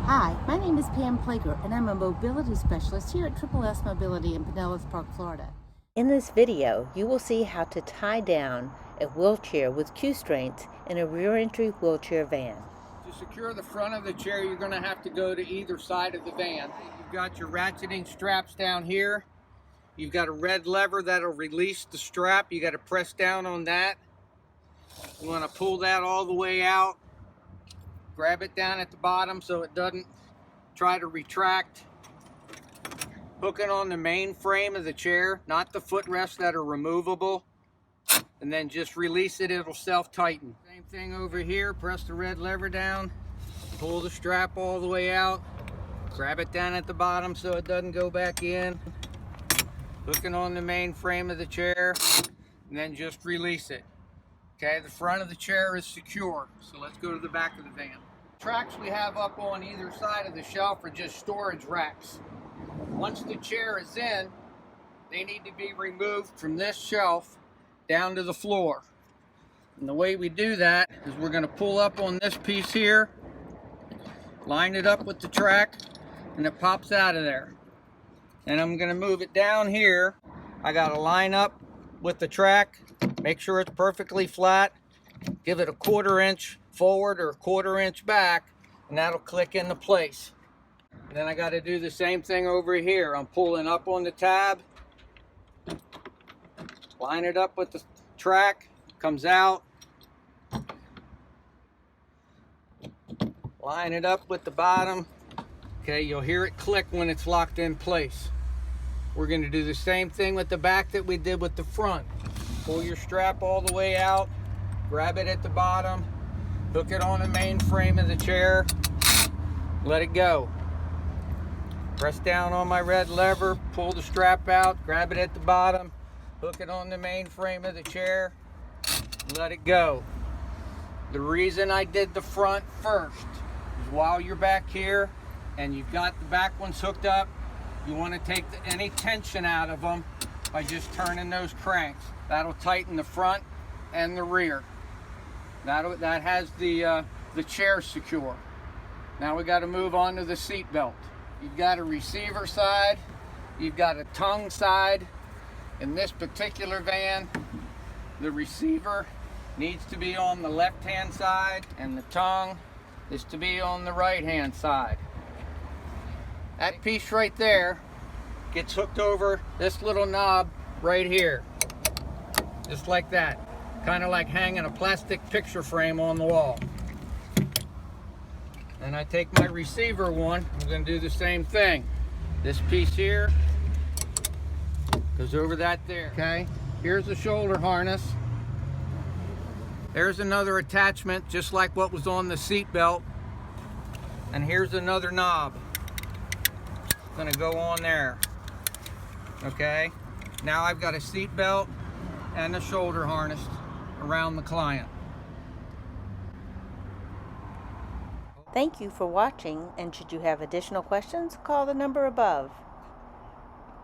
Hi, my name is Pam Plager, and I'm a mobility specialist here at Triple S Mobility in Pinellas Park, Florida. In this video, you will see how to tie down a wheelchair with Q-straints in a rear entry wheelchair van. To secure the front of the chair, you're going to have to go to either side of the van. You've got your ratcheting straps down here. You've got a red lever that'll release the strap. You got to press down on that. You want to pull that all the way out. Grab it down at the bottom so it doesn't try to retract. Hook it on the main frame of the chair, not the footrests that are removable. And then just release it, it'll self-tighten. Same thing over here, press the red lever down, pull the strap all the way out, grab it down at the bottom so it doesn't go back in. Hook it on the main frame of the chair, and then just release it. Okay, the front of the chair is secure, so let's go to the back of the van. Tracks we have up on either side of the shelf are just storage racks. Once the chair is in, they need to be removed from this shelf down to the floor. And the way we do that is we're going to pull up on this piece here, line it up with the track, and it pops out of there. And I'm going to move it down here. I got to line up with the track, make sure it's perfectly flat, give it a 1/4 inch forward or a 1/4 inch back, and that'll click into place. And then I got to do the same thing over here. I'm pulling up on the tab, line it up with the track, comes out, line it up with the bottom. Okay, you'll hear it click when it's locked in place. We're going to do the same thing with the back that we did with the front. Pull your strap all the way out, grab it at the bottom, hook it on the main frame of the chair, let it go. Press down on my red lever, pull the strap out, grab it at the bottom, hook it on the main frame of the chair, let it go. The reason I did the front first is while you're back here and you've got the back ones hooked up, you want to take any tension out of them by just turning those cranks. That'll tighten the front and the rear. That has the chair secure. Now we got to move on to the seat belt. You've got a receiver side, you've got a tongue side. In this particular van, the receiver needs to be on the left-hand side and the tongue is to be on the right-hand side. That piece right there gets hooked over this little knob right here, just like that, kind of like hanging a plastic picture frame on the wall. And I take my receiver one, I'm going to do the same thing. This piece here goes over that there. Okay, here's the shoulder harness. There's another attachment just like what was on the seat belt. And here's another knob. It's going to go on there. Okay, now I've got a seat belt and a shoulder harness around the client. Thank you for watching, and should you have additional questions, call the number above.